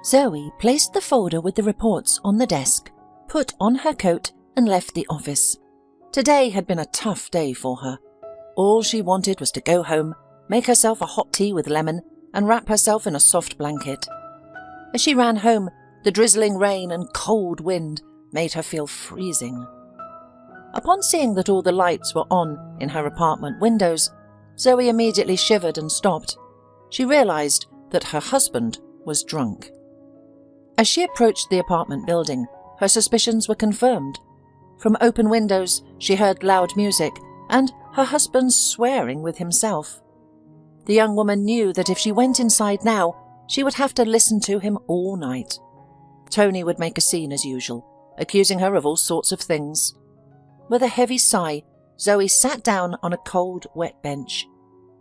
Zoe placed the folder with the reports on the desk, put on her coat and left the office. Today had been a tough day for her. All she wanted was to go home, make herself a hot tea with lemon and wrap herself in a soft blanket. As she ran home, the drizzling rain and cold wind made her feel freezing. Upon seeing that all the lights were on in her apartment windows, Zoe immediately shivered and stopped. She realized that her husband was drunk. As she approached the apartment building, her suspicions were confirmed. From open windows, she heard loud music and her husband swearing with himself. The young woman knew that if she went inside now, she would have to listen to him all night. Tony would make a scene as usual, accusing her of all sorts of things. With a heavy sigh, Zoe sat down on a cold, wet bench.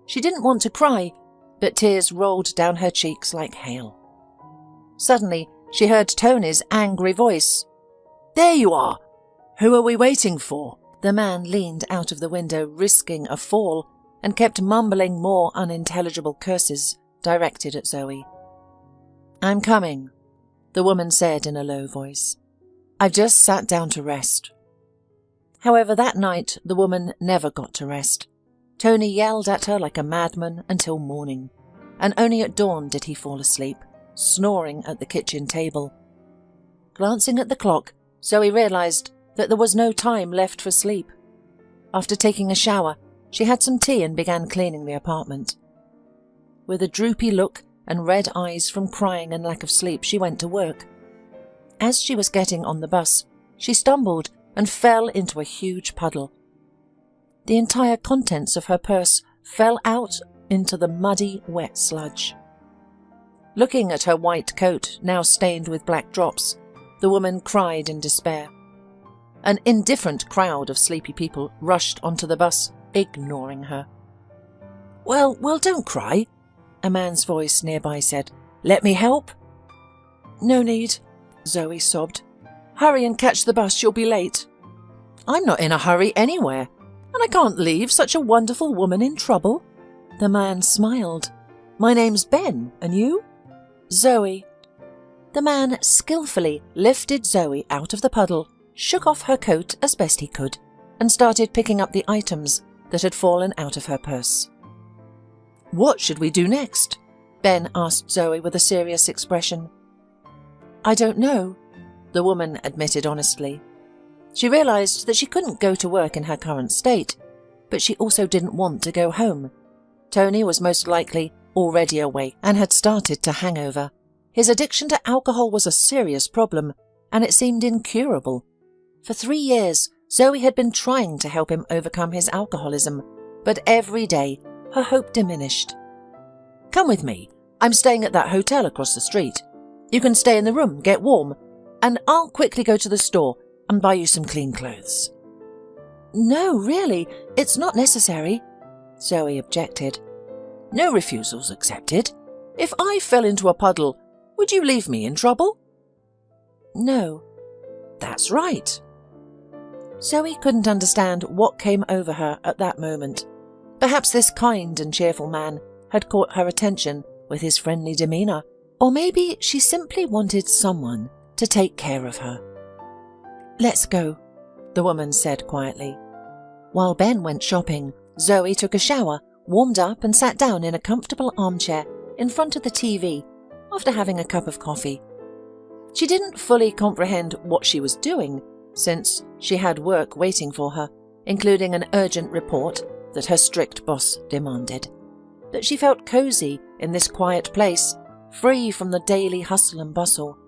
She didn't want to cry, but tears rolled down her cheeks like hail. Suddenly, she heard Tony's angry voice. "There you are! Who are we waiting for?" The man leaned out of the window, risking a fall, and kept mumbling more unintelligible curses directed at Zoe. "I'm coming," the woman said in a low voice. "I've just sat down to rest." However, that night the woman never got to rest. Tony yelled at her like a madman until morning, and only at dawn did he fall asleep, snoring at the kitchen table. Glancing at the clock, Zoe realized that there was no time left for sleep. After taking a shower, she had some tea and began cleaning the apartment. With a droopy look and red eyes from crying and lack of sleep, she went to work. As she was getting on the bus, she stumbled and fell into a huge puddle. The entire contents of her purse fell out into the muddy, wet sludge. Looking at her white coat, now stained with black drops, the woman cried in despair. An indifferent crowd of sleepy people rushed onto the bus, ignoring her. Well, don't cry," a man's voice nearby said. "Let me help?" "No need," Zoe sobbed. "Hurry and catch the bus, you'll be late." "I'm not in a hurry anywhere, and I can't leave such a wonderful woman in trouble." The man smiled. "My name's Ben, and you?" "Zoe." The man skillfully lifted Zoe out of the puddle, shook off her coat as best he could, and started picking up the items that had fallen out of her purse. "What should we do next?" Ben asked Zoe with a serious expression. "I don't know," the woman admitted honestly. She realized that she couldn't go to work in her current state, but she also didn't want to go home. Tony was most likely already awake and had started to hang over. His addiction to alcohol was a serious problem, and it seemed incurable. For 3 years, Zoe had been trying to help him overcome his alcoholism, but every day her hope diminished. "Come with me. I'm staying at that hotel across the street. You can stay in the room, get warm, and I'll quickly go to the store and buy you some clean clothes." "No, really, it's not necessary," Zoe objected. "No refusals accepted. If I fell into a puddle, would you leave me in trouble?" "No." "That's right." Zoe couldn't understand what came over her at that moment. Perhaps this kind and cheerful man had caught her attention with his friendly demeanour, or maybe she simply wanted someone to take care of her. "Let's go," the woman said quietly. While Ben went shopping, Zoe took a shower, warmed up and sat down in a comfortable armchair in front of the TV after having a cup of coffee. She didn't fully comprehend what she was doing, since she had work waiting for her, including an urgent report that her strict boss demanded. But she felt cozy in this quiet place, free from the daily hustle and bustle.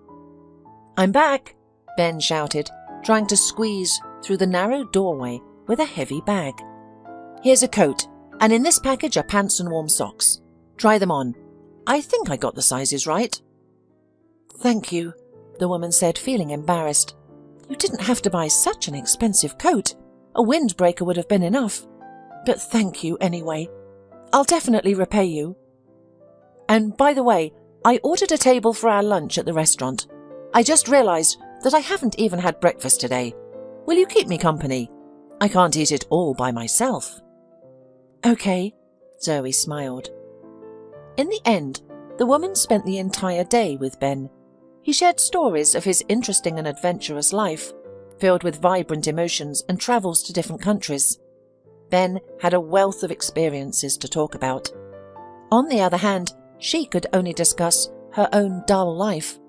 "I'm back," Ben shouted, trying to squeeze through the narrow doorway with a heavy bag. "Here's a coat, and in this package are pants and warm socks. Try them on. I think I got the sizes right." "Thank you," the woman said, feeling embarrassed. "You didn't have to buy such an expensive coat. A windbreaker would have been enough. But thank you anyway. I'll definitely repay you. And by the way, I ordered a table for our lunch at the restaurant. I just realized that I haven't even had breakfast today. Will you keep me company? I can't eat it all by myself." "Okay," Zoe smiled. In the end, the woman spent the entire day with Ben, He shared stories of his interesting and adventurous life, filled with vibrant emotions and travels to different countries. Ben had a wealth of experiences to talk about. On the other hand, she could only discuss her own dull life,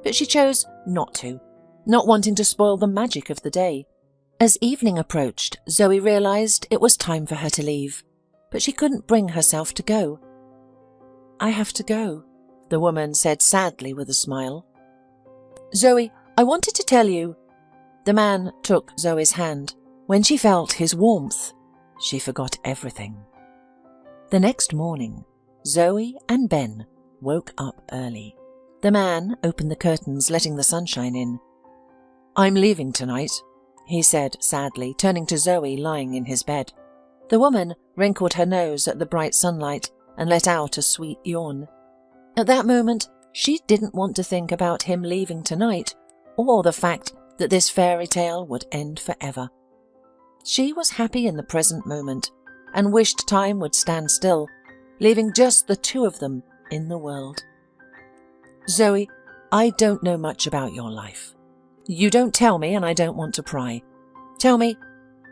but she chose not to, not wanting to spoil the magic of the day. As evening approached, Zoe realized it was time for her to leave, but she couldn't bring herself to go. "I have to go," the woman said sadly with a smile. "Zoe, I wanted to tell you." The man took Zoe's hand. When she felt his warmth, she forgot everything. The next morning, Zoe and Ben woke up early. The man opened the curtains, letting the sunshine in. "I'm leaving tonight," he said sadly, turning to Zoe lying in his bed. The woman wrinkled her nose at the bright sunlight and let out a sweet yawn. At that moment, she didn't want to think about him leaving tonight, or the fact that this fairy tale would end forever. She was happy in the present moment, and wished time would stand still, leaving just the two of them in the world. "Zoe, I don't know much about your life. You don't tell me, and I don't want to pry. Tell me,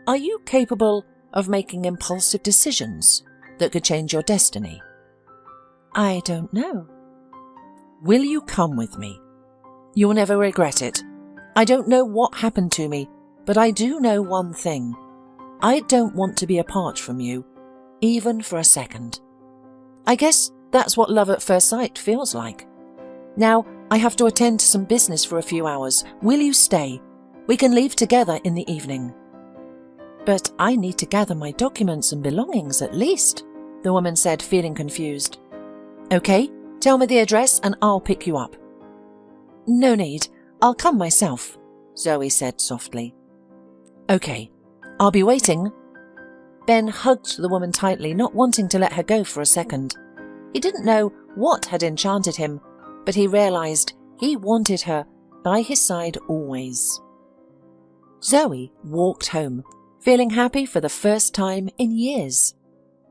are you capable of making impulsive decisions that could change your destiny?" "I don't know." "Will you come with me? You'll never regret it. I don't know what happened to me, but I do know one thing. I don't want to be apart from you, even for a second. I guess that's what love at first sight feels like. Now, I have to attend to some business for a few hours. Will you stay? We can leave together in the evening." "But I need to gather my documents and belongings at least," the woman said, feeling confused. "Okay, tell me the address and I'll pick you up." "No need. I'll come myself," Zoe said softly. "Okay, I'll be waiting." Ben hugged the woman tightly, not wanting to let her go for a second. He didn't know what had enchanted him, but he realized he wanted her by his side always. Zoe walked home, feeling happy for the first time in years.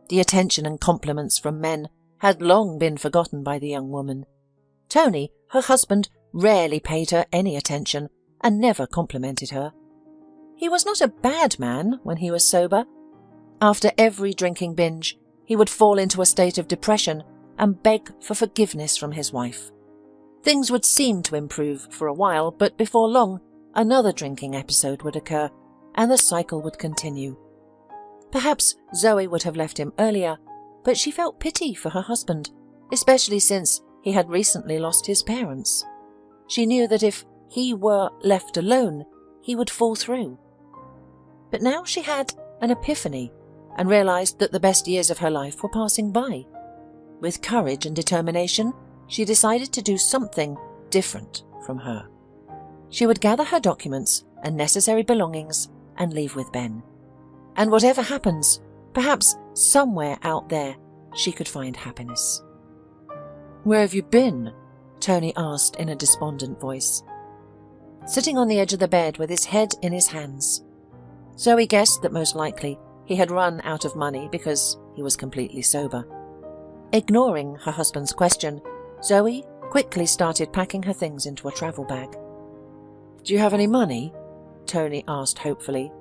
The attention and compliments from men had long been forgotten by the young woman. Tony, her husband, rarely paid her any attention and never complimented her. He was not a bad man when he was sober. After every drinking binge, he would fall into a state of depression and beg for forgiveness from his wife. Things would seem to improve for a while, but before long, another drinking episode would occur, and the cycle would continue. Perhaps Zoe would have left him earlier, but she felt pity for her husband, especially since he had recently lost his parents. She knew that if he were left alone, he would fall through. But now she had an epiphany and realized that the best years of her life were passing by. With courage and determination, she decided to do something different from her. She would gather her documents and necessary belongings and leave with Ben. And whatever happens, perhaps somewhere out there she could find happiness. "Where have you been?" Tony asked in a despondent voice. Sitting on the edge of the bed with his head in his hands. Zoe guessed that most likely he had run out of money because he was completely sober. Ignoring her husband's question, Zoe quickly started packing her things into a travel bag. "Do you have any money?" Tony asked hopefully.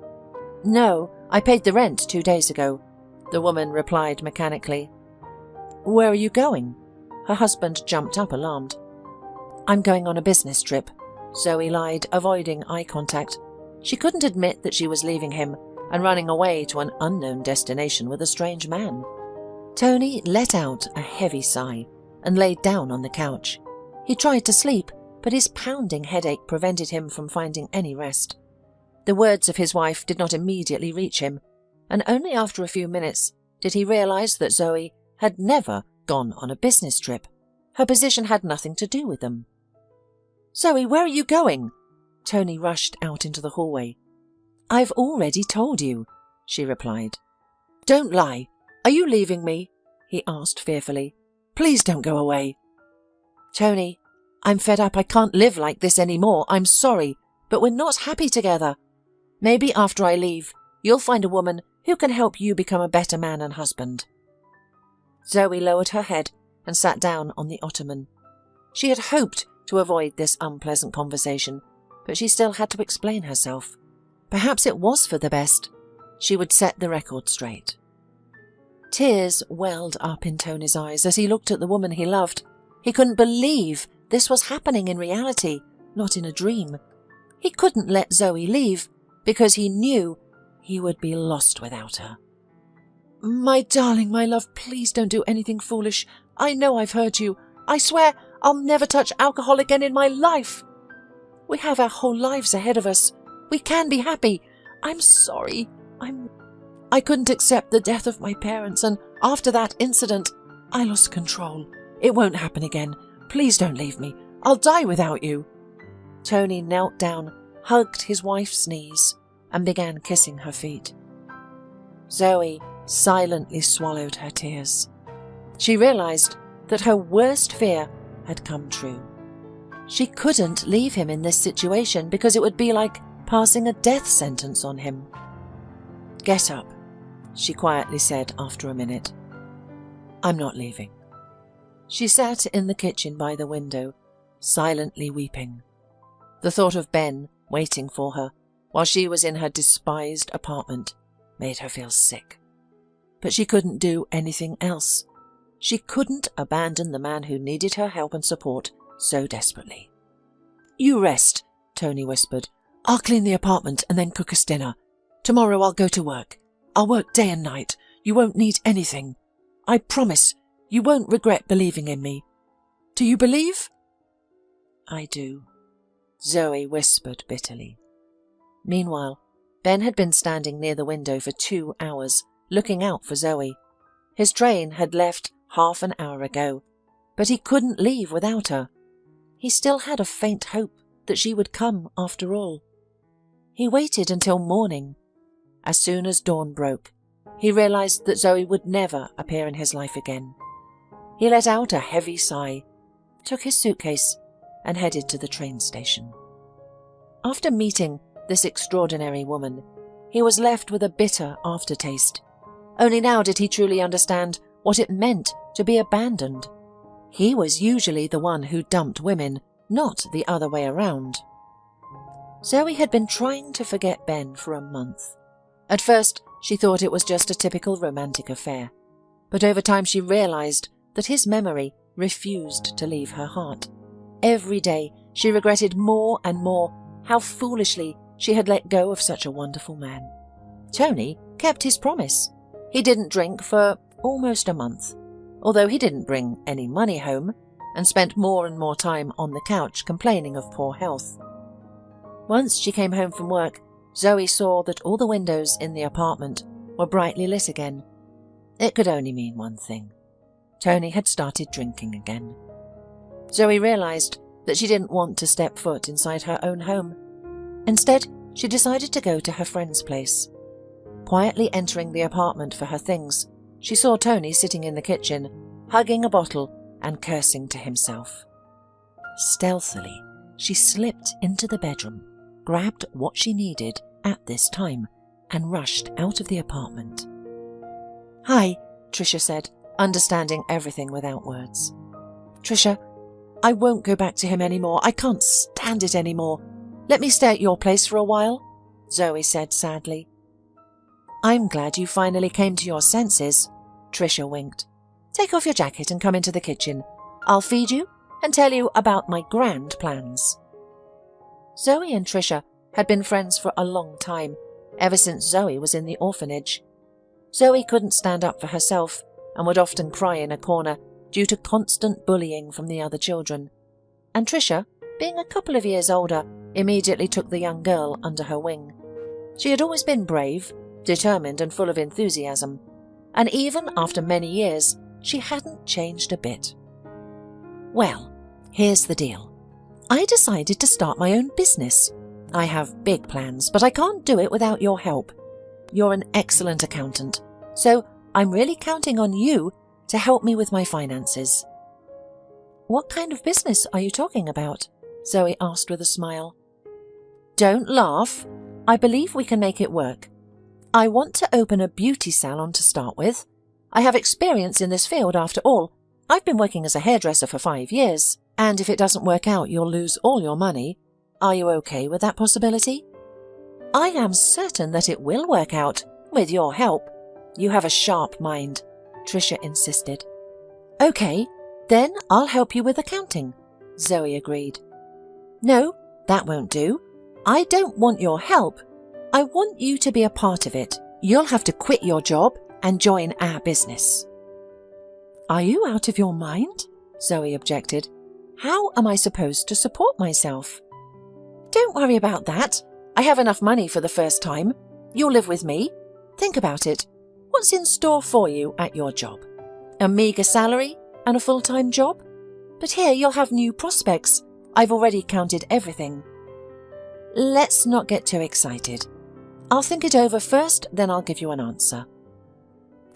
"No, I paid the rent 2 days ago," the woman replied mechanically. "Where are you going?" Her husband jumped up alarmed. "I'm going on a business trip," Zoe lied, avoiding eye contact. She couldn't admit that she was leaving him and running away to an unknown destination with a strange man. Tony let out a heavy sigh and laid down on the couch. He tried to sleep, but his pounding headache prevented him from finding any rest. The words of his wife did not immediately reach him, and only after a few minutes did he realize that Zoe had never gone on a business trip. Her position had nothing to do with them. "Zoe, where are you going?" Tony rushed out into the hallway. "I've already told you," she replied. "Don't lie. Are you leaving me?" he asked fearfully. "Please don't go away." "Tony, I'm fed up. I can't live like this anymore. I'm sorry, but we're not happy together. Maybe after I leave, you'll find a woman who can help you become a better man and husband." Zoe lowered her head and sat down on the ottoman. She had hoped to avoid this unpleasant conversation, but she still had to explain herself. Perhaps it was for the best. She would set the record straight. Tears welled up in Tony's eyes as he looked at the woman he loved. He couldn't believe this was happening in reality, not in a dream. He couldn't let Zoe leave because he knew he would be lost without her. "My darling, my love, please don't do anything foolish. I know I've hurt you. I swear I'll never touch alcohol again in my life. We have our whole lives ahead of us. We can be happy. I'm sorry. I couldn't accept the death of my parents, and after that incident, I lost control. It won't happen again. Please don't leave me. I'll die without you." Tony knelt down, hugged his wife's knees, and began kissing her feet. Zoe silently swallowed her tears. She realized that her worst fear had come true. She couldn't leave him in this situation because it would be like passing a death sentence on him. "Get up," she quietly said after a minute. "I'm not leaving." She sat in the kitchen by the window, silently weeping. The thought of Ben waiting for her while she was in her despised apartment made her feel sick. But she couldn't do anything else. She couldn't abandon the man who needed her help and support so desperately. "You rest," Tony whispered. "I'll clean the apartment and then cook us dinner. Tomorrow I'll go to work. I'll work day and night. You won't need anything. I promise you won't regret believing in me. Do you believe?" "I do," Zoe whispered bitterly. Meanwhile, Ben had been standing near the window for 2 hours, looking out for Zoe. His train had left half an hour ago, but he couldn't leave without her. He still had a faint hope that she would come after all. He waited until morning. As soon as dawn broke, he realized that Zoe would never appear in his life again. He let out a heavy sigh, took his suitcase, and headed to the train station. After meeting this extraordinary woman, he was left with a bitter aftertaste. Only now did he truly understand what it meant to be abandoned. He was usually the one who dumped women, not the other way around. Zoe had been trying to forget Ben for a month. At first, she thought it was just a typical romantic affair, but over time she realized that his memory refused to leave her heart. Every day, she regretted more and more how foolishly she had let go of such a wonderful man. Tony kept his promise. He didn't drink for almost a month, although he didn't bring any money home and spent more and more time on the couch complaining of poor health. Once she came home from work, Zoe saw that all the windows in the apartment were brightly lit again. It could only mean one thing. Tony had started drinking again. Zoe realized that she didn't want to step foot inside her own home. Instead, she decided to go to her friend's place. Quietly entering the apartment for her things, she saw Tony sitting in the kitchen, hugging a bottle and cursing to himself. Stealthily, she slipped into the bedroom, grabbed what she needed at this time, and rushed out of the apartment. "Hi," Tricia said, understanding everything without words. "Tricia, I won't go back to him anymore. I can't stand it anymore. Let me stay at your place for a while," Zoe said sadly. "I'm glad you finally came to your senses," Tricia winked. "Take off your jacket and come into the kitchen. I'll feed you and tell you about my grand plans." Zoe and Tricia had been friends for a long time, ever since Zoe was in the orphanage. Zoe couldn't stand up for herself and would often cry in a corner due to constant bullying from the other children. And Tricia, being a couple of years older, immediately took the young girl under her wing. She had always been brave, determined and full of enthusiasm, and even after many years, she hadn't changed a bit. "Well, here's the deal. I decided to start my own business. I have big plans, but I can't do it without your help. You're an excellent accountant, so I'm really counting on you to help me with my finances." "What kind of business are you talking about?" Zoe asked with a smile. "Don't laugh. I believe we can make it work. I want to open a beauty salon to start with. I have experience in this field after all. I've been working as a hairdresser for 5 years. And if it doesn't work out, you'll lose all your money. Are you okay with that possibility? I am certain that it will work out, with your help. You have a sharp mind, Tricia insisted. Okay, then I'll help you with accounting, Zoe agreed. No, that won't do. I don't want your help. I want you to be a part of it. You'll have to quit your job and join our business. Are you out of your mind? Zoe objected. How am I supposed to support myself? Don't worry about that. I have enough money for the first time. You'll live with me. Think about it. What's in store for you at your job? A meagre salary and a full-time job? But here you'll have new prospects. I've already counted everything. Let's not get too excited. I'll think it over first, then I'll give you an answer.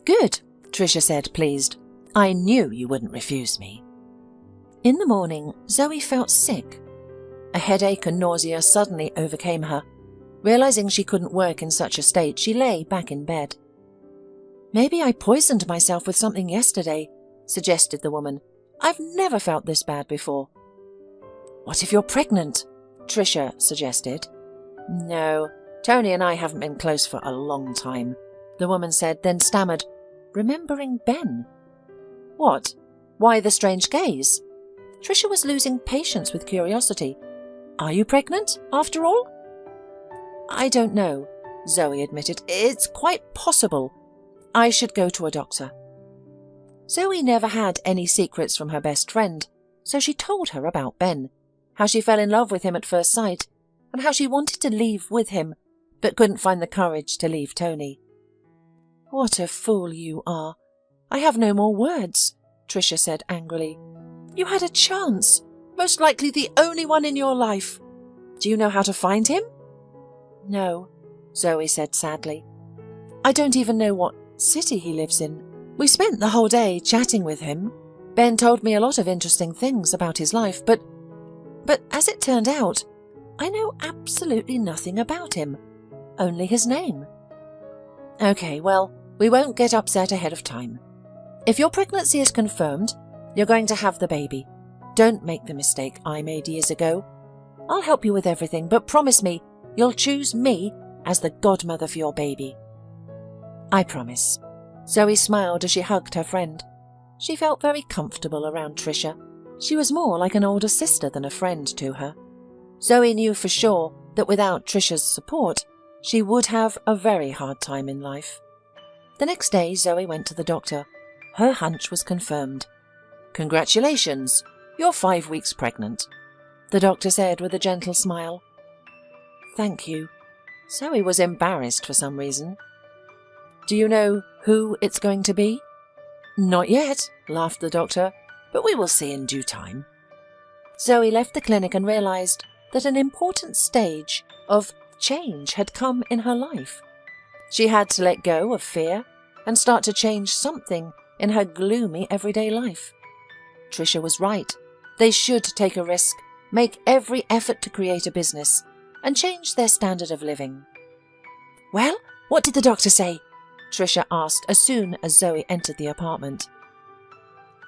Good, Tricia said, pleased. I knew you wouldn't refuse me. In the morning, Zoe felt sick. A headache and nausea suddenly overcame her. Realizing she couldn't work in such a state, she lay back in bed. Maybe I poisoned myself with something yesterday, suggested the woman. I've never felt this bad before. What if you're pregnant? Tricia suggested. No, Tony and I haven't been close for a long time, the woman said, then stammered, remembering Ben. What? Why the strange gaze? Tricia was losing patience with curiosity. Are you pregnant, after all? I don't know, Zoe admitted. It's quite possible. I should go to a doctor. Zoe never had any secrets from her best friend, so she told her about Ben, how she fell in love with him at first sight, and how she wanted to leave with him, but couldn't find the courage to leave Tony. What a fool you are. I have no more words, Tricia said angrily. You had a chance, most likely the only one in your life. Do you know how to find him? No, Zoe said sadly. I don't even know what city he lives in. We spent the whole day chatting with him. Ben told me a lot of interesting things about his life, but as it turned out, I know absolutely nothing about him, only his name. Okay, well, we won't get upset ahead of time. If your pregnancy is confirmed, you're going to have the baby. Don't make the mistake I made years ago. I'll help you with everything, but promise me you'll choose me as the godmother for your baby. I promise. Zoe smiled as she hugged her friend. She felt very comfortable around Tricia. She was more like an older sister than a friend to her. Zoe knew for sure that without Tricia's support, she would have a very hard time in life. The next day, Zoe went to the doctor. Her hunch was confirmed. Congratulations, you're 5 weeks pregnant, the doctor said with a gentle smile. Thank you. Zoe was embarrassed for some reason. Do you know who it's going to be? Not yet, laughed the doctor, but we will see in due time. Zoe left the clinic and realized that an important stage of change had come in her life. She had to let go of fear and start to change something in her gloomy everyday life. Tricia was right. They should take a risk, make every effort to create a business, and change their standard of living. Well, what did the doctor say? Tricia asked as soon as Zoe entered the apartment.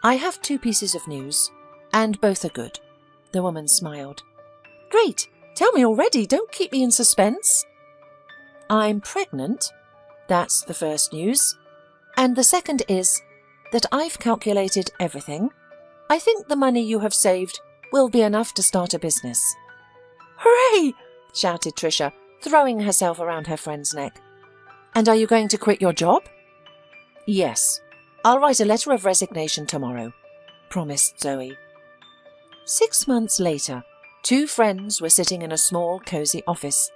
I have 2 pieces of news, and both are good, the woman smiled. Great, tell me already, don't keep me in suspense. I'm pregnant, that's the first news, and the second is that I've calculated everything. I think the money you have saved will be enough to start a business. Hooray! Shouted Tricia, throwing herself around her friend's neck. And are you going to quit your job? Yes. I'll write a letter of resignation tomorrow, promised Zoe. 6 months later, 2 friends were sitting in a small, cosy office.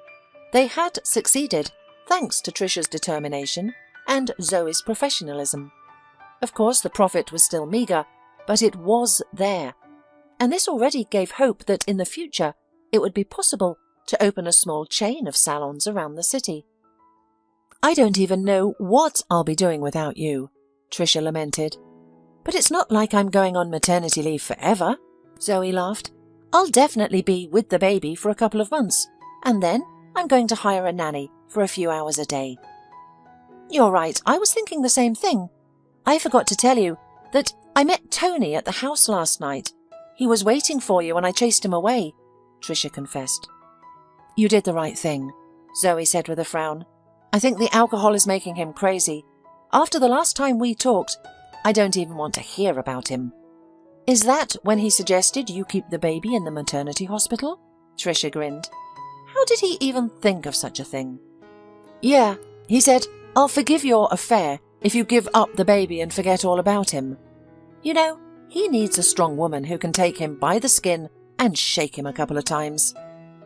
They had succeeded, thanks to Tricia's determination and Zoe's professionalism. Of course, the profit was still meagre, but it was there. And this already gave hope that in the future it would be possible to open a small chain of salons around the city. I don't even know what I'll be doing without you, Tricia lamented. But it's not like I'm going on maternity leave forever, Zoe laughed. I'll definitely be with the baby for a couple of months, and then I'm going to hire a nanny for a few hours a day. You're right, I was thinking the same thing. I forgot to tell you that I met Tony at the house last night. He was waiting for you and I chased him away, Tricia confessed. You did the right thing, Zoe said with a frown. I think the alcohol is making him crazy. After the last time we talked, I don't even want to hear about him. Is that when he suggested you keep the baby in the maternity hospital? Tricia grinned. How did he even think of such a thing? Yeah, he said, I'll forgive your affair if you give up the baby and forget all about him. You know, he needs a strong woman who can take him by the skin and shake him a couple of times.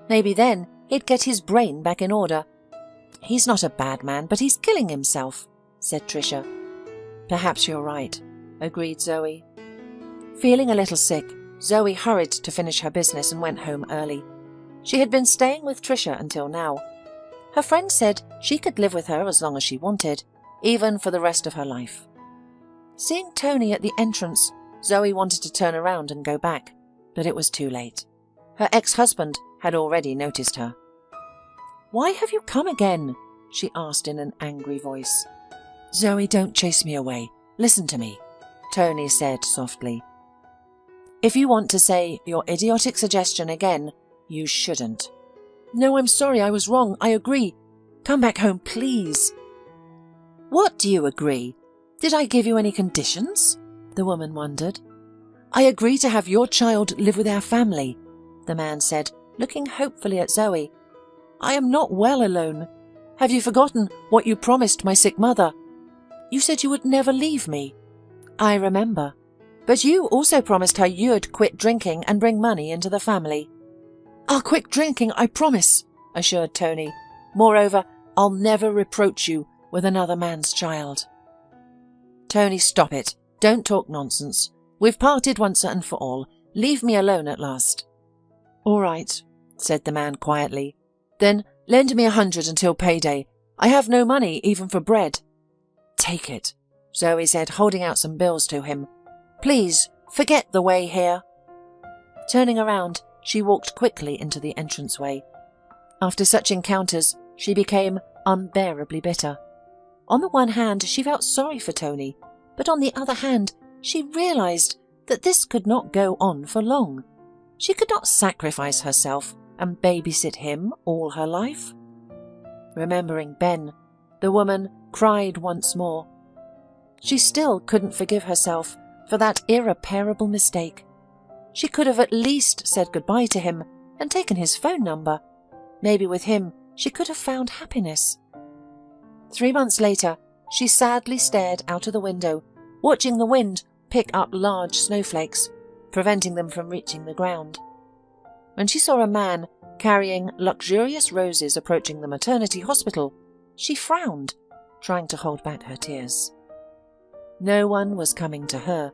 Maybe then he'd get his brain back in order. He's not a bad man, but he's killing himself, said Tricia. Perhaps you're right, agreed Zoe. Feeling a little sick, Zoe hurried to finish her business and went home early. She had been staying with Tricia until now. Her friend said she could live with her as long as she wanted, even for the rest of her life. Seeing Tony at the entrance, Zoe wanted to turn around and go back, but it was too late. Her ex-husband had already noticed her. Why have you come again? She asked in an angry voice. Zoe, don't chase me away. Listen to me, Tony said softly. If you want to say your idiotic suggestion again, you shouldn't. No, I'm sorry, I was wrong. I agree. Come back home, please. What do you agree? Did I give you any conditions? The woman wondered. I agree to have your child live with our family, the man said, looking hopefully at Zoe. I am not well alone. Have you forgotten what you promised my sick mother? You said you would never leave me. I remember. But you also promised her you'd quit drinking and bring money into the family. I'll quit drinking, I promise, assured Tony. Moreover, I'll never reproach you with another man's child. Tony, stop it. Don't talk nonsense. We've parted once and for all. Leave me alone at last. All right, said the man quietly. Then lend me 100 until payday. I have no money even for bread. Take it, Zoe said, holding out some bills to him. Please, forget the way here. Turning around, she walked quickly into the entranceway. After such encounters, she became unbearably bitter. On the one hand, she felt sorry for Tony, but on the other hand, she realized that this could not go on for long. She could not sacrifice herself and babysit him all her life. Remembering Ben, the woman cried once more. She still couldn't forgive herself for that irreparable mistake. She could have at least said goodbye to him and taken his phone number. Maybe with him she could have found happiness. 3 months later, she sadly stared out of the window, watching the wind pick up large snowflakes, preventing them from reaching the ground. When she saw a man carrying luxurious roses approaching the maternity hospital, she frowned, trying to hold back her tears. No one was coming to her.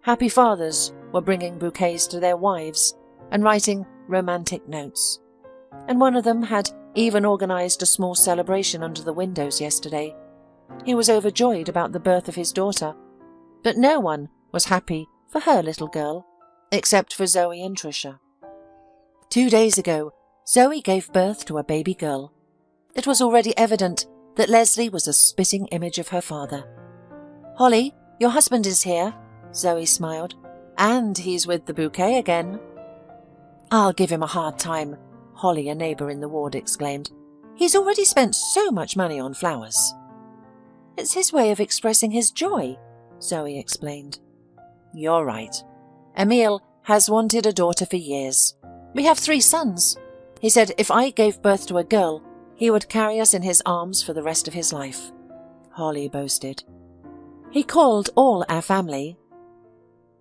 Happy fathers were bringing bouquets to their wives and writing romantic notes. And one of them had even organized a small celebration under the windows yesterday. He was overjoyed about the birth of his daughter, but no one was happy for her little girl, except for Zoe and Tricia. 2 days ago, Zoe gave birth to a baby girl. It was already evident that Leslie was a spitting image of her father. Holly, your husband is here, Zoe smiled, and he's with the bouquet again. I'll give him a hard time, Holly, a neighbour in the ward, exclaimed. He's already spent so much money on flowers. It's his way of expressing his joy, Zoe explained. You're right. Emile has wanted a daughter for years. We have 3 sons. He said if I gave birth to a girl, he would carry us in his arms for the rest of his life, Holly boasted. He called all our family.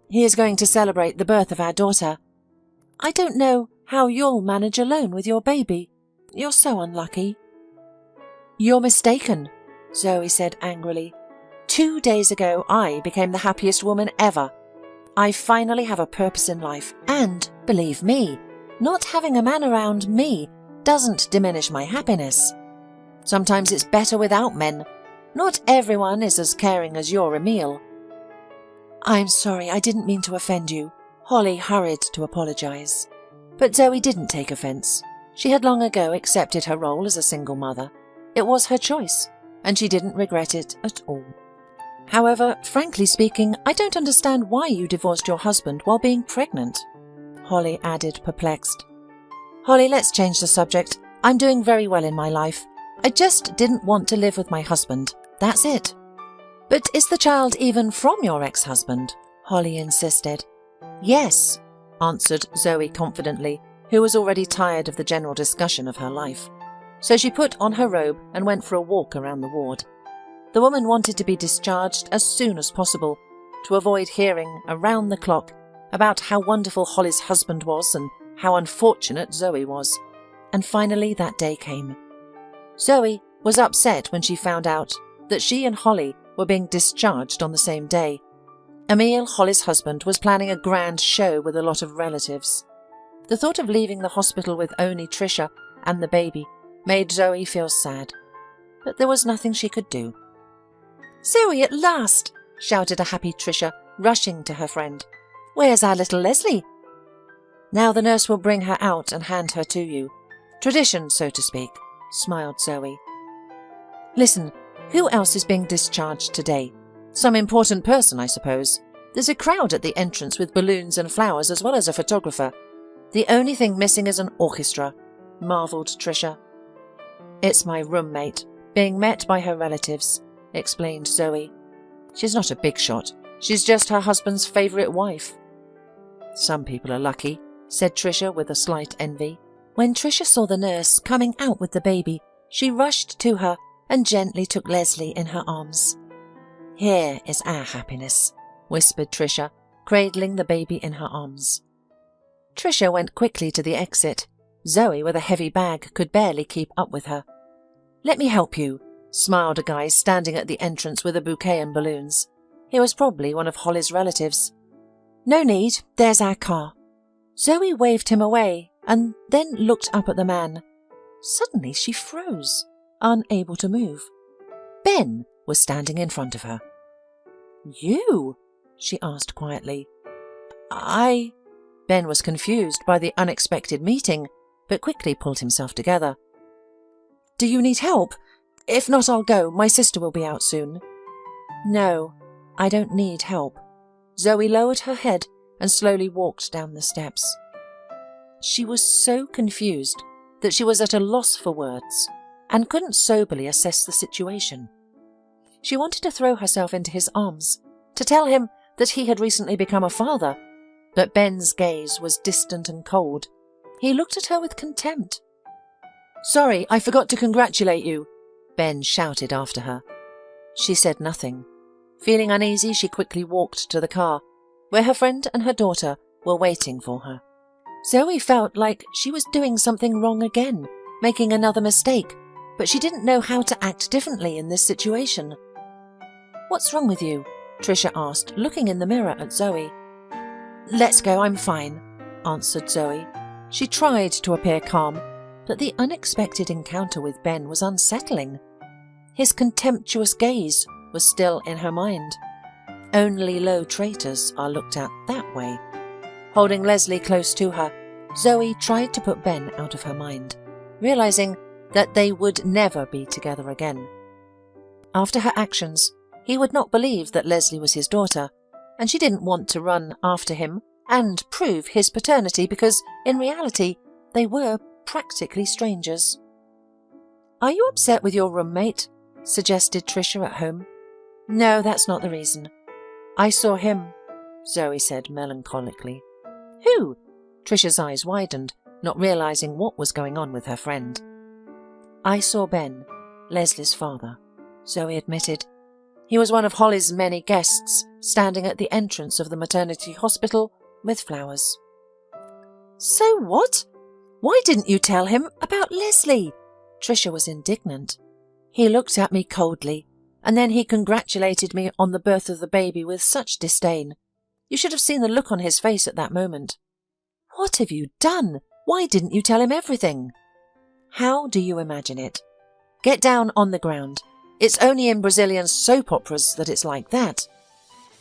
He is going to celebrate the birth of our daughter. I don't know how you'll manage alone with your baby. You're so unlucky. You're mistaken, Zoe said angrily. 2 days ago, I became the happiest woman ever. I finally have a purpose in life, and, believe me, not having a man around me doesn't diminish my happiness. Sometimes it's better without men. Not everyone is as caring as your Emile. I'm sorry, I didn't mean to offend you. Holly hurried to apologize. But Zoe didn't take offense. She had long ago accepted her role as a single mother. It was her choice, and she didn't regret it at all. However, frankly speaking, I don't understand why you divorced your husband while being pregnant," Holly added, perplexed. "Holly, let's change the subject. I'm doing very well in my life. I just didn't want to live with my husband. That's it." "But is the child even from your ex-husband?" Holly insisted. "Yes," answered Zoe confidently, who was already tired of the general discussion of her life. So she put on her robe and went for a walk around the ward. The woman wanted to be discharged as soon as possible, to avoid hearing around the clock about how wonderful Holly's husband was and how unfortunate Zoe was. And finally that day came. Zoe was upset when she found out that she and Holly were being discharged on the same day. Emil, Holly's husband, was planning a grand show with a lot of relatives. The thought of leaving the hospital with only Tricia and the baby made Zoe feel sad, but there was nothing she could do. "Zoe, at last!" shouted a happy Tricia, rushing to her friend. "Where's our little Leslie?" "Now the nurse will bring her out and hand her to you. Tradition, so to speak," smiled Zoe. "Listen, who else is being discharged today? Some important person, I suppose. There's a crowd at the entrance with balloons and flowers as well as a photographer. The only thing missing is an orchestra," marvelled Tricia. "It's my roommate, being met by her relatives," explained Zoe. "She's not a big shot. She's just her husband's favourite wife." "Some people are lucky," said Tricia with a slight envy. When Tricia saw the nurse coming out with the baby, she rushed to her and gently took Leslie in her arms. "Here is our happiness," whispered Tricia, cradling the baby in her arms. Tricia went quickly to the exit. Zoe, with a heavy bag, could barely keep up with her. "Let me help you," smiled a guy standing at the entrance with a bouquet and balloons. He was probably one of Holly's relatives. "No need, there's our car." Zoe waved him away and then looked up at the man. Suddenly she froze, unable to move. Ben was standing in front of her. "You?" she asked quietly. Ben was confused by the unexpected meeting, but quickly pulled himself together. "Do you need help? If not, I'll go. My sister will be out soon." "No, I don't need help." Zoe lowered her head and slowly walked down the steps. She was so confused that she was at a loss for words and couldn't soberly assess the situation. She wanted to throw herself into his arms, to tell him that he had recently become a father, but Ben's gaze was distant and cold. He looked at her with contempt. "Sorry, I forgot to congratulate you," Ben shouted after her. She said nothing. Feeling uneasy, she quickly walked to the car, where her friend and her daughter were waiting for her. Zoe felt like she was doing something wrong again, making another mistake, but she didn't know how to act differently in this situation. "What's wrong with you?" Tricia asked, looking in the mirror at Zoe. "Let's go, I'm fine," answered Zoe. She tried to appear calm, but the unexpected encounter with Ben was unsettling. His contemptuous gaze was still in her mind. Only low traitors are looked at that way. Holding Leslie close to her, Zoe tried to put Ben out of her mind, realizing that they would never be together again. After her actions, he would not believe that Leslie was his daughter, and she didn't want to run after him and prove his paternity because, in reality, they were practically strangers. "Are you upset with your roommate?" suggested Tricia at home. "No, that's not the reason. I saw him," Zoe said melancholically. "Who?" Tricia's eyes widened, not realizing what was going on with her friend. "I saw Ben, Leslie's father," Zoe admitted. "He was one of Holly's many guests, standing at the entrance of the maternity hospital with flowers." "So what? Why didn't you tell him about Leslie?" Tricia was indignant. "He looked at me coldly, and then he congratulated me on the birth of the baby with such disdain. You should have seen the look on his face at that moment." "What have you done? Why didn't you tell him everything?" "How do you imagine it? Get down on the ground. It's only in Brazilian soap operas that it's like that.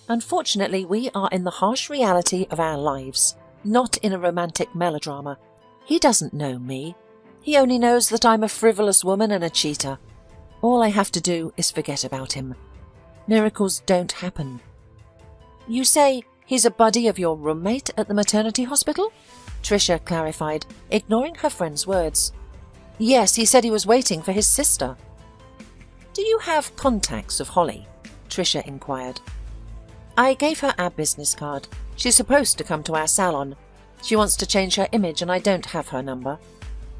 Unfortunately, we are in the harsh reality of our lives, not in a romantic melodrama. He doesn't know me. He only knows that I'm a frivolous woman and a cheater. All I have to do is forget about him." Miracles don't happen. You say he's a buddy of your roommate at the maternity hospital? Tricia clarified, ignoring her friend's words. Yes, he said he was waiting for his sister. Do you have contacts of Holly? Tricia inquired. I gave her our business card. She's supposed to come to our salon. She wants to change her image and I don't have her number.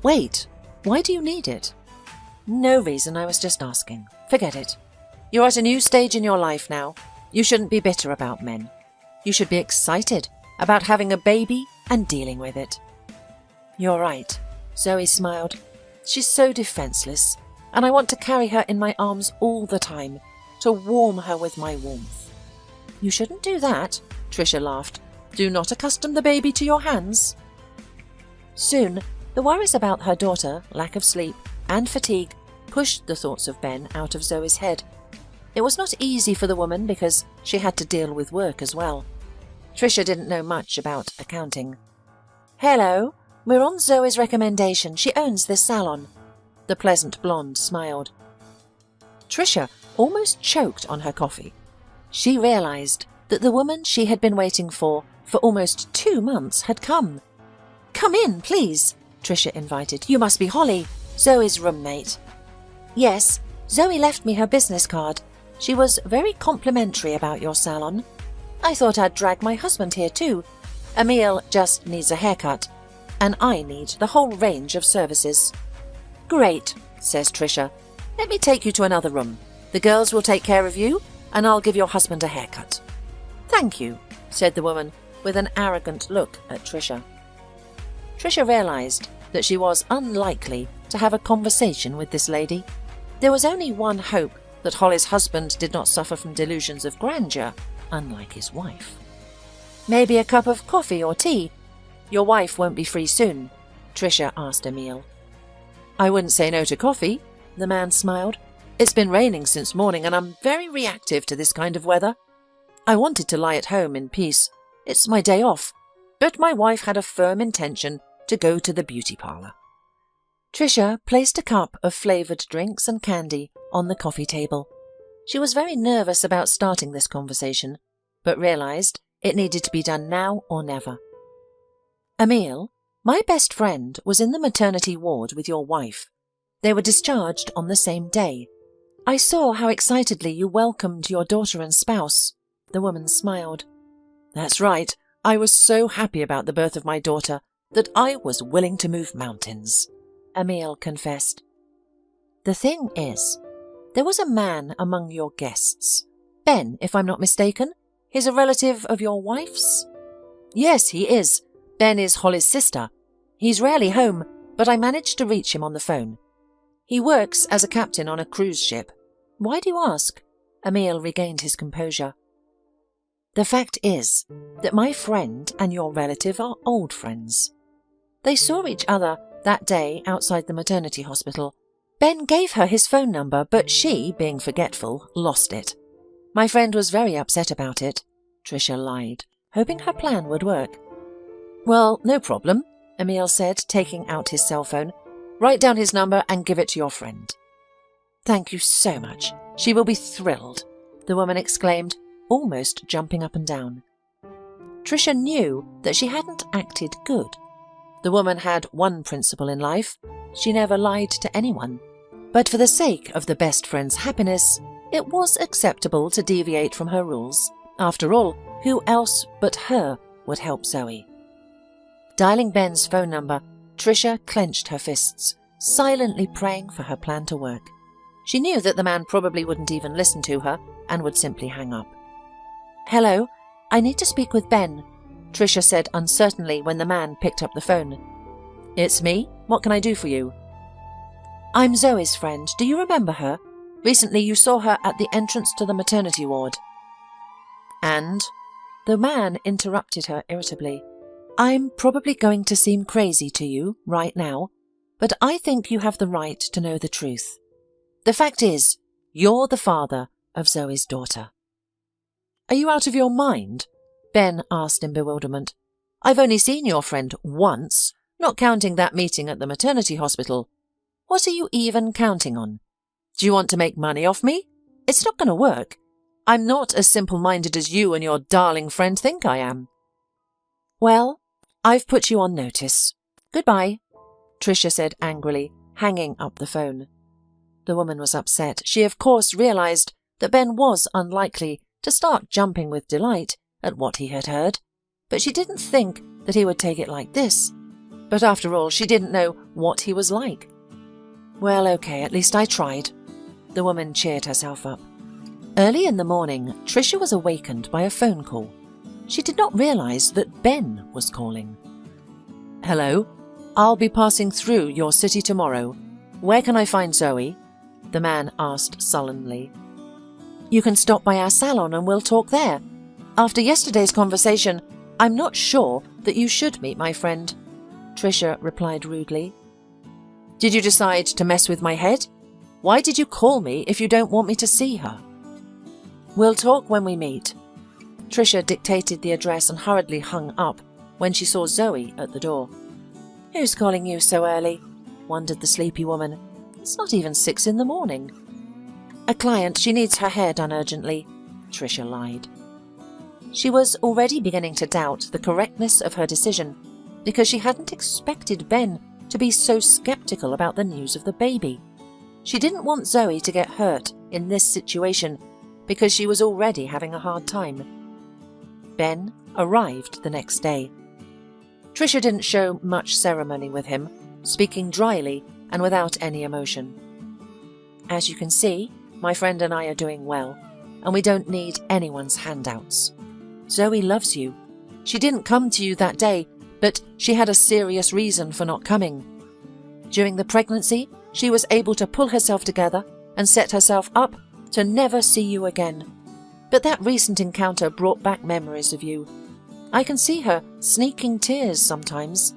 Wait, why do you need it? No reason, I was just asking. Forget it. You're at a new stage in your life now. You shouldn't be bitter about men. You should be excited about having a baby and dealing with it. You're right, Zoe smiled. She's so defenseless, and I want to carry her in my arms all the time, to warm her with my warmth. You shouldn't do that, Tricia laughed. Do not accustom the baby to your hands. Soon, the worries about her daughter, lack of sleep, and fatigue pushed the thoughts of Ben out of Zoe's head. It was not easy for the woman because she had to deal with work as well. Tricia didn't know much about accounting. Hello, we're on Zoe's recommendation. She owns this salon. The pleasant blonde smiled. Tricia almost choked on her coffee. She realized that the woman she had been waiting for almost 2 months had come. Come in, please, Tricia invited. You must be Holly, Zoe's roommate. Yes, Zoe left me her business card. She was very complimentary about your salon. I thought I'd drag my husband here too. Emil just needs a haircut, and I need the whole range of services. Great, says Tricia. Let me take you to another room. The girls will take care of you, and I'll give your husband a haircut. Thank you, said the woman, with an arrogant look at Tricia. Tricia realized that she was unlikely to have a conversation with this lady. There was only one hope, that Holly's husband did not suffer from delusions of grandeur, unlike his wife. Maybe a cup of coffee or tea? Your wife won't be free soon, Tricia asked Emil. I wouldn't say no to coffee, the man smiled. It's been raining since morning and I'm very reactive to this kind of weather. I wanted to lie at home in peace. It's my day off, but my wife had a firm intention to go to the beauty parlour. Tricia placed a cup of flavoured drinks and candy on the coffee table. She was very nervous about starting this conversation, but realised it needed to be done now or never. Emil, my best friend was in the maternity ward with your wife. They were discharged on the same day. I saw how excitedly you welcomed your daughter and spouse. The woman smiled. That's right. I was so happy about the birth of my daughter that I was willing to move mountains, Emil confessed. The thing is, there was a man among your guests. Ben, if I'm not mistaken. He's a relative of your wife's? Yes, he is. Ben is Holly's sister. He's rarely home, but I managed to reach him on the phone. He works as a captain on a cruise ship. Why do you ask? Emil regained his composure. The fact is that my friend and your relative are old friends. They saw each other that day outside the maternity hospital. Ben gave her his phone number, but she, being forgetful, lost it. My friend was very upset about it, Tricia lied, hoping her plan would work. Well, no problem, Emil said, taking out his cell phone. Write down his number and give it to your friend. Thank you so much. She will be thrilled, the woman exclaimed, almost jumping up and down. Tricia knew that she hadn't acted good. The woman had one principle in life. She never lied to anyone. But for the sake of the best friend's happiness, it was acceptable to deviate from her rules. After all, who else but her would help Zoe? Dialing Ben's phone number, Tricia clenched her fists, silently praying for her plan to work. She knew that the man probably wouldn't even listen to her and would simply hang up. Hello, I need to speak with Ben, Tricia said uncertainly when the man picked up the phone. It's me. What can I do for you? I'm Zoe's friend. Do you remember her? Recently you saw her at the entrance to the maternity ward. And? The man interrupted her irritably. I'm probably going to seem crazy to you right now, but I think you have the right to know the truth. The fact is, you're the father of Zoe's daughter. Are you out of your mind? Ben asked in bewilderment. I've only seen your friend once, not counting that meeting at the maternity hospital. What are you even counting on? Do you want to make money off me? It's not going to work. I'm not as simple-minded as you and your darling friend think I am." "Well, I've put you on notice. Goodbye," Tricia said angrily, hanging up the phone. The woman was upset. She of course realized that Ben was unlikely to start jumping with delight at what he had heard, but she didn't think that he would take it like this. But after all, she didn't know what he was like. "Well, okay, at least I tried." The woman cheered herself up. Early in the morning, Tricia was awakened by a phone call. She did not realize that Ben was calling. "Hello, I'll be passing through your city tomorrow. Where can I find Zoe?" the man asked sullenly. "You can stop by our salon and we'll talk there. After yesterday's conversation, I'm not sure that you should meet my friend," Tricia replied rudely. "Did you decide to mess with my head? Why did you call me if you don't want me to see her?" "We'll talk when we meet." Tricia dictated the address and hurriedly hung up when she saw Zoe at the door. "Who's calling you so early?" wondered the sleepy woman. "It's not even 6 in the morning." "A client, she needs her hair done urgently," Tricia lied. She was already beginning to doubt the correctness of her decision because she hadn't expected Ben to be so skeptical about the news of the baby. She didn't want Zoe to get hurt in this situation because she was already having a hard time. Ben arrived the next day. Tricia didn't show much ceremony with him, speaking dryly and without any emotion. "As you can see, my friend and I are doing well, and we don't need anyone's handouts. Zoe loves you. She didn't come to you that day, but she had a serious reason for not coming. During the pregnancy, she was able to pull herself together and set herself up to never see you again. But that recent encounter brought back memories of you. I can see her sneaking tears sometimes.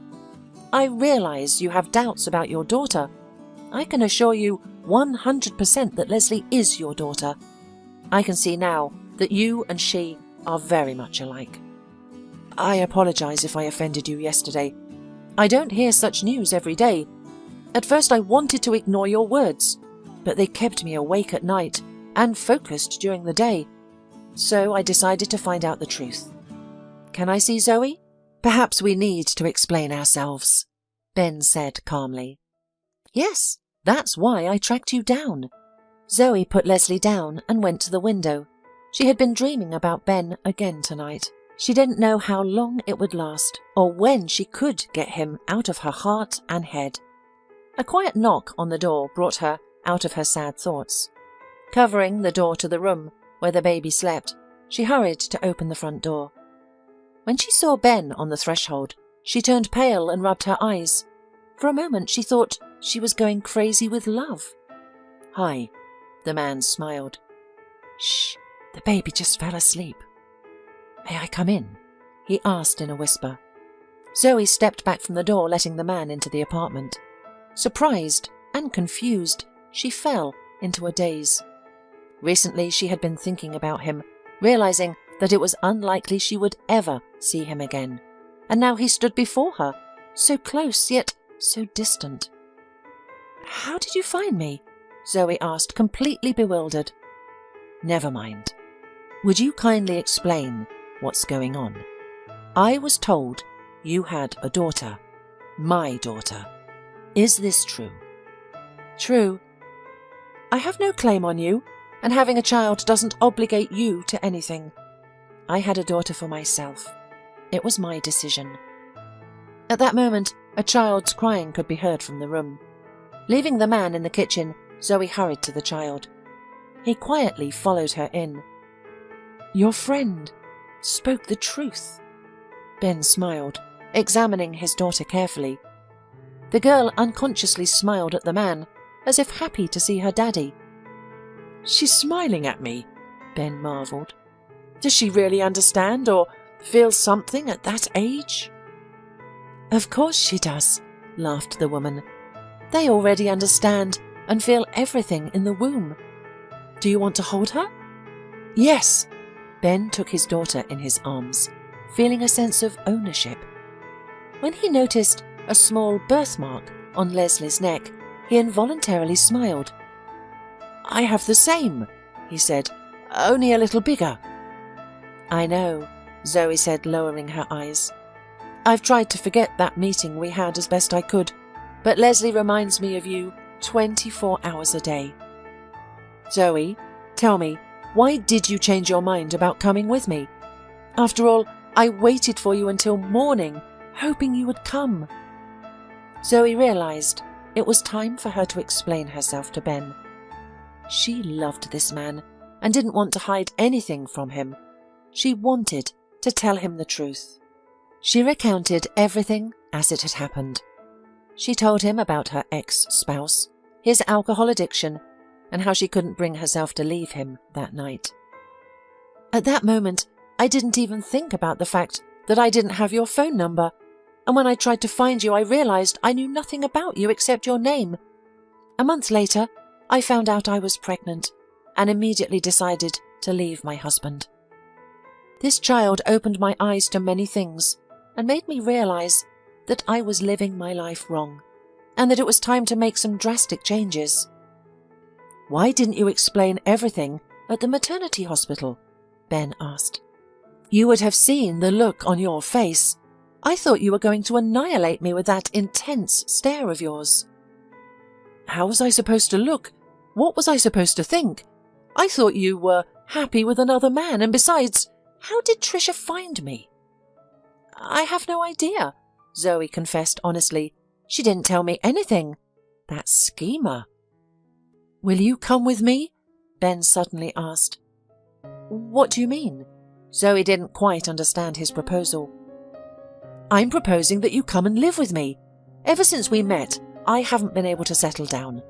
I realize you have doubts about your daughter. I can assure you 100% that Leslie is your daughter. I can see now that you and she are very much alike. I apologize if I offended you yesterday. I don't hear such news every day. At first I wanted to ignore your words, but they kept me awake at night and focused during the day. So I decided to find out the truth. Can I see Zoe? Perhaps we need to explain ourselves," Ben said calmly. "Yes, that's why I tracked you down." Zoe put Leslie down and went to the window. She had been dreaming about Ben again tonight. She didn't know how long it would last or when she could get him out of her heart and head. A quiet knock on the door brought her out of her sad thoughts. Covering the door to the room where the baby slept, she hurried to open the front door. When she saw Ben on the threshold, she turned pale and rubbed her eyes. For a moment she thought she was going crazy with love. "Hi," the man smiled. "Shh, the baby just fell asleep." "May I come in?" he asked in a whisper. Zoe stepped back from the door, letting the man into the apartment. Surprised and confused, she fell into a daze. Recently she had been thinking about him, realizing that it was unlikely she would ever see him again. And now he stood before her, so close yet so distant. "How did you find me?" Zoe asked, completely bewildered. "Never mind. Would you kindly explain what's going on? I was told you had a daughter. My daughter. Is this true?" "True. I have no claim on you, and having a child doesn't obligate you to anything. I had a daughter for myself. It was my decision." At that moment, a child's crying could be heard from the room. Leaving the man in the kitchen, Zoe hurried to the child. He quietly followed her in. "Your friend spoke the truth." Ben smiled, examining his daughter carefully. The girl unconsciously smiled at the man, as if happy to see her daddy. "She's smiling at me," Ben marveled. "Does she really understand or feel something at that age?" "Of course she does," laughed the woman. "They already understand and feel everything in the womb. Do you want to hold her?" "Yes." Ben took his daughter in his arms, feeling a sense of ownership. When he noticed a small birthmark on Leslie's neck, he involuntarily smiled. "I have the same," he said, only a little bigger." "I know," Zoe said, lowering her eyes. "I've tried to forget that meeting we had as best I could, but Leslie reminds me of you 24 hours a day." "Zoe, tell me, why did you change your mind about coming with me? After all, I waited for you until morning, hoping you would come." Zoe realized it was time for her to explain herself to Ben. She loved this man and didn't want to hide anything from him. She wanted to tell him the truth. She recounted everything as it had happened. She told him about her ex-spouse, his alcohol addiction, and how she couldn't bring herself to leave him that night. "At that moment, I didn't even think about the fact that I didn't have your phone number, and when I tried to find you, I realized I knew nothing about you except your name. A month later, I found out I was pregnant and immediately decided to leave my husband. This child opened my eyes to many things and made me realize that I was living my life wrong and that it was time to make some drastic changes." "Why didn't you explain everything at the maternity hospital?" Ben asked. "You would have seen the look on your face. I thought you were going to annihilate me with that intense stare of yours." "How was I supposed to look? What was I supposed to think? I thought you were happy with another man, and besides, how did Trisha find me?" "I have no idea," Zoe confessed honestly. "She didn't tell me anything. That schemer." "Will you come with me?" Ben suddenly asked. "What do you mean?" Zoe didn't quite understand his proposal. "I'm proposing that you come and live with me. Ever since we met, I haven't been able to settle down.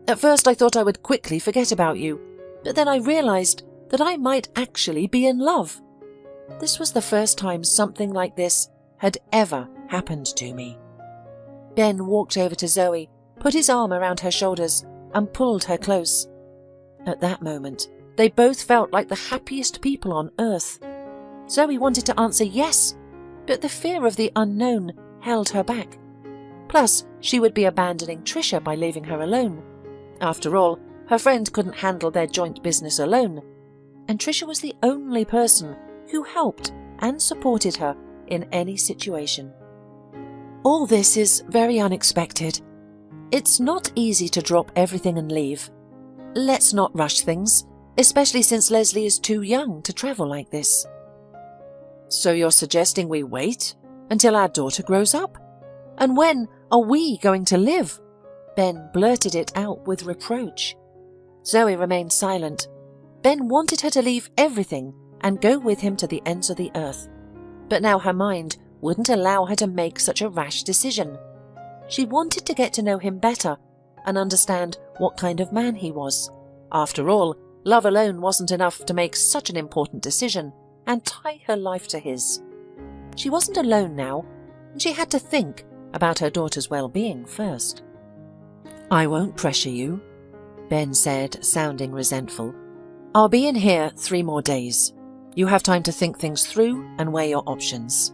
At first I thought I would quickly forget about you, but then I realized that I might actually be in love. This was the first time something like this had ever happened to me." Ben walked over to Zoe, put his arm around her shoulders, and pulled her close. At that moment, they both felt like the happiest people on earth. Zoe wanted to answer yes, but the fear of the unknown held her back. Plus, she would be abandoning Trisha by leaving her alone. After all, her friend couldn't handle their joint business alone, and Trisha was the only person who helped and supported her in any situation. "All this is very unexpected. It's not easy to drop everything and leave. Let's not rush things, especially since Leslie is too young to travel like this." "So you're suggesting we wait until our daughter grows up? And when are we going to live?" Ben blurted it out with reproach. Zoe remained silent. Ben wanted her to leave everything and go with him to the ends of the earth, but now her mind wouldn't allow her to make such a rash decision. She wanted to get to know him better and understand what kind of man he was. After all, love alone wasn't enough to make such an important decision and tie her life to his. She wasn't alone now, and she had to think about her daughter's well-being first. "I won't pressure you," Ben said, sounding resentful. "I'll be in here 3 more days. You have time to think things through and weigh your options."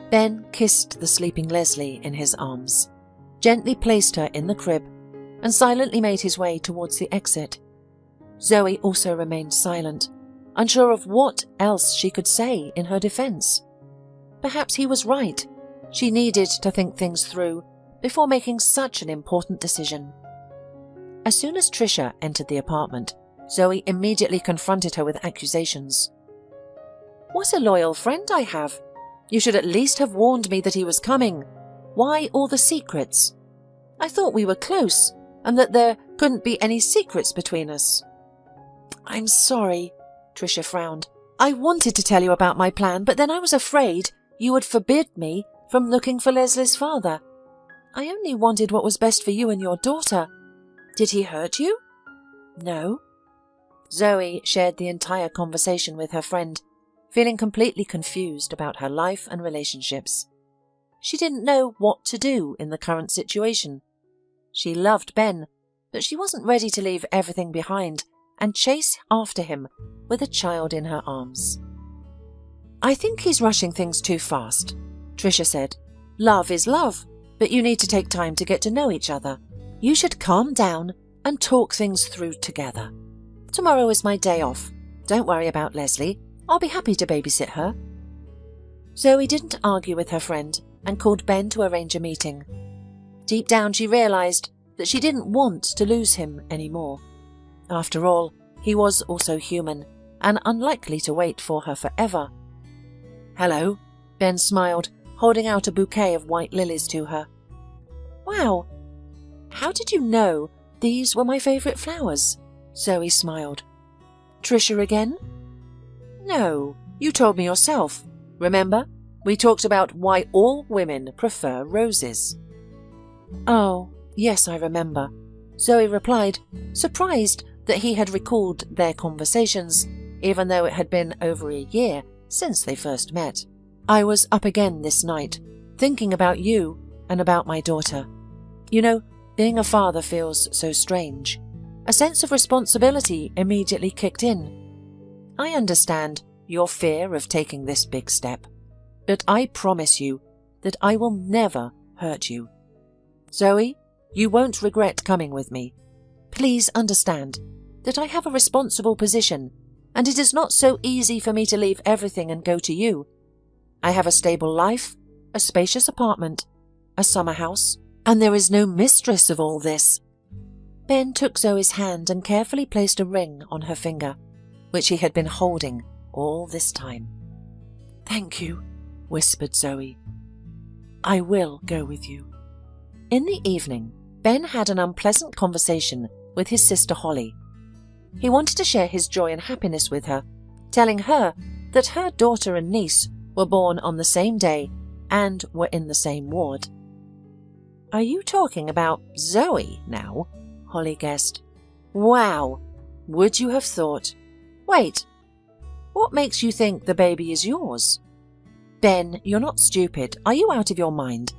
Ben kissed the sleeping Leslie in his arms, gently placed her in the crib, and silently made his way towards the exit. Zoe also remained silent, unsure of what else she could say in her defense. Perhaps he was right. She needed to think things through before making such an important decision. As soon as Trisha entered the apartment, Zoe immediately confronted her with accusations. "What a loyal friend I have! You should at least have warned me that he was coming. Why all the secrets? I thought we were close, and that there couldn't be any secrets between us." "I'm sorry," Trisha frowned. "I wanted to tell you about my plan, but then I was afraid you would forbid me from looking for Leslie's father. I only wanted what was best for you and your daughter. Did he hurt you?" "No." Zoe shared the entire conversation with her friend, feeling completely confused about her life and relationships. She didn't know what to do in the current situation. She loved Ben, but she wasn't ready to leave everything behind and chase after him with a child in her arms. "I think he's rushing things too fast," Trisha said. "Love is love, but you need to take time to get to know each other. You should calm down and talk things through together. Tomorrow is my day off. Don't worry about Leslie. I'll be happy to babysit her. Zoe didn't argue with her friend and called Ben to arrange a meeting. Deep down she realised that she didn't want to lose him anymore. After all, he was also human and unlikely to wait for her forever. "Hello," Ben smiled, holding out a bouquet of white lilies to her. "Wow, how did you know these were my favourite flowers?" Zoe smiled. "Trisha again?" "No, you told me yourself. Remember, we talked about why all women prefer roses." "Oh, yes, I remember," Zoe replied, surprised that he had recalled their conversations, even though it had been over a year since they first met. "I was up again this night, thinking about you and about my daughter. You know, being a father feels so strange. A sense of responsibility immediately kicked in. I understand your fear of taking this big step, but I promise you that I will never hurt you. Zoe, you won't regret coming with me. Please understand that I have a responsible position, and it is not so easy for me to leave everything and go to you. I have a stable life, a spacious apartment, a summer house, and there is no mistress of all this." Ben took Zoe's hand and carefully placed a ring on her finger, which he had been holding all this time. "Thank you," whispered Zoe. "I will go with you." In the evening, Ben had an unpleasant conversation with his sister Holly. He wanted to share his joy and happiness with her, telling her that her daughter and niece were born on the same day and were in the same ward. "Are you talking about Zoe now?" Holly guessed. "Wow, would you have thought? Wait, what makes you think the baby is yours?" "Ben, you're not stupid. Are you out of your mind?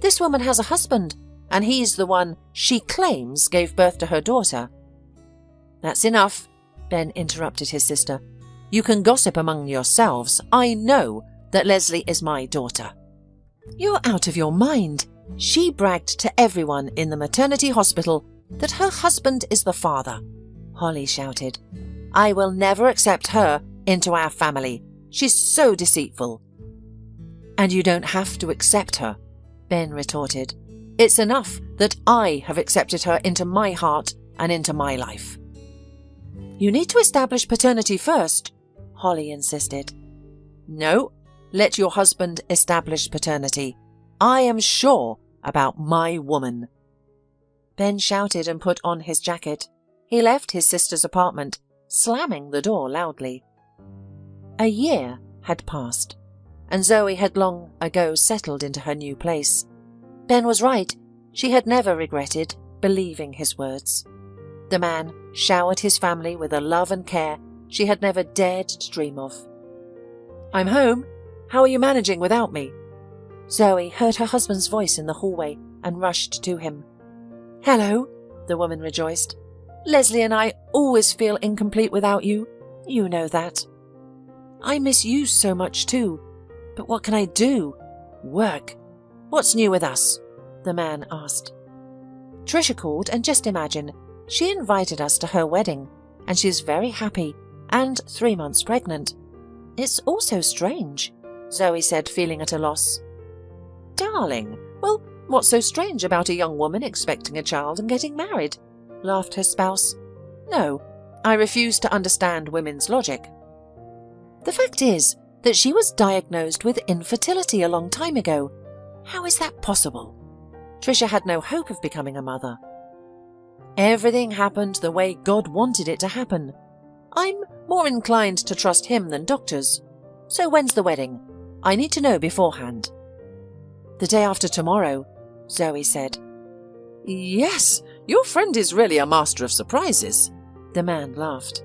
This woman has a husband, and he's the one she claims gave birth to her daughter." "That's enough," Ben interrupted his sister. "You can gossip among yourselves. I know that Leslie is my daughter." "You're out of your mind. She bragged to everyone in the maternity hospital that her husband is the father," Holly shouted. "I will never accept her into our family. She's so deceitful." "And you don't have to accept her," Ben retorted. "It's enough that I have accepted her into my heart and into my life." "You need to establish paternity first," Holly insisted. "No, let your husband establish paternity. I am sure about my woman." Ben shouted and put on his jacket. He left his sister's apartment, slamming the door loudly. A year had passed, and Zoe had long ago settled into her new place. Ben was right. She had never regretted believing his words. The man showered his family with a love and care she had never dared to dream of. "I'm home. How are you managing without me?" Zoe heard her husband's voice in the hallway and rushed to him. "Hello," the woman rejoiced. "Leslie and I always feel incomplete without you. You know that." "I miss you so much too. But what can I do? Work. What's new with us?" the man asked. "Trisha called, and just imagine, she invited us to her wedding, and she's very happy and 3 months pregnant. It's all so strange," Zoe said, feeling at a loss. "Darling, well, what's so strange about a young woman expecting a child and getting married?" laughed her spouse. "No, I refuse to understand women's logic." "The fact is that she was diagnosed with infertility a long time ago. How is that possible? Trisha had no hope of becoming a mother. Everything happened the way God wanted it to happen. I'm more inclined to trust him than doctors. So when's the wedding? I need to know beforehand." "The day after tomorrow," Zoe said. "Yes, your friend is really a master of surprises," the man laughed.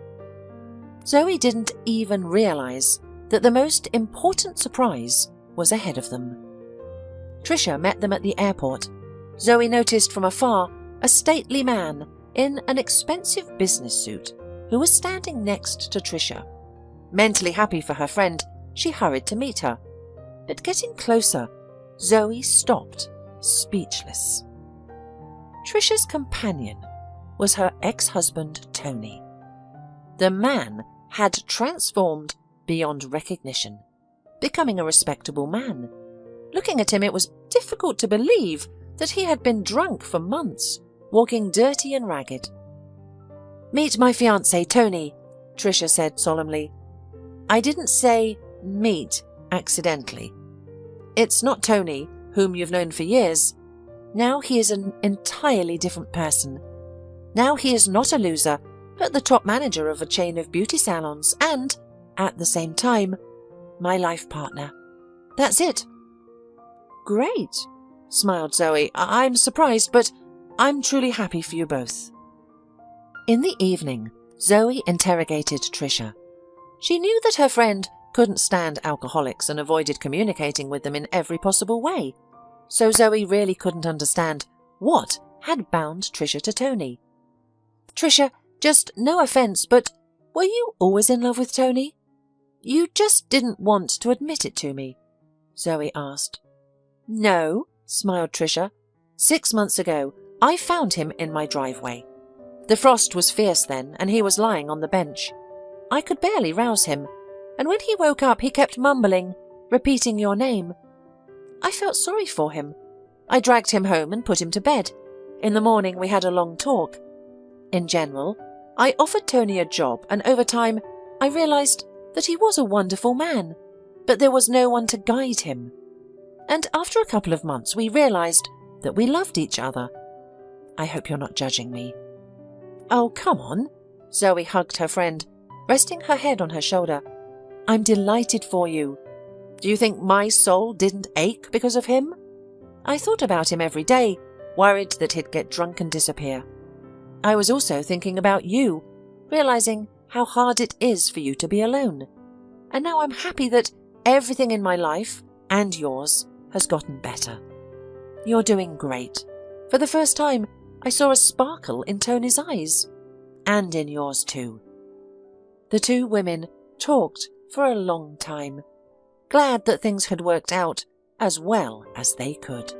Zoe didn't even realize that the most important surprise was ahead of them. Trisha met them at the airport. Zoe noticed from afar a stately man in an expensive business suit who was standing next to Trisha. Mentally happy for her friend, she hurried to meet her. But getting closer, Zoe stopped, speechless. Trisha's companion was her ex-husband, Tony. The man had transformed beyond recognition, becoming a respectable man. Looking at him, it was difficult to believe that he had been drunk for months, walking dirty and ragged. "Meet my fiancé, Tony," Tricia said solemnly. "I didn't say meet accidentally. It's not Tony, whom you've known for years. Now he is an entirely different person. Now he is not a loser, but the top manager of a chain of beauty salons and, at the same time, my life partner. That's it." "Great," smiled Zoe. "I'm surprised, but I'm truly happy for you both." In the evening, Zoe interrogated Tricia. She knew that her friend couldn't stand alcoholics and avoided communicating with them in every possible way, so Zoe really couldn't understand what had bound Tricia to Tony. "Tricia, just no offence, but were you always in love with Tony? You just didn't want to admit it to me," Zoe asked. "No," smiled Tricia. 6 months ago, I found him in my driveway. The frost was fierce then, and he was lying on the bench. I could barely rouse him, and when he woke up he kept mumbling, repeating your name. I felt sorry for him. I dragged him home and put him to bed. In the morning we had a long talk. In general, I offered Tony a job, and over time I realised that he was a wonderful man, but there was no one to guide him. And after a couple of months we realised that we loved each other. I hope you're not judging me." "Oh, come on." Zoe hugged her friend, resting her head on her shoulder. "I'm delighted for you. Do you think my soul didn't ache because of him? I thought about him every day, worried that he'd get drunk and disappear. I was also thinking about you, realising how hard it is for you to be alone. And now I'm happy that everything in my life, and yours, has gotten better. You're doing great. For the first time, I saw a sparkle in Tony's eyes. And in yours too." The two women talked for a long time, glad that things had worked out as well as they could.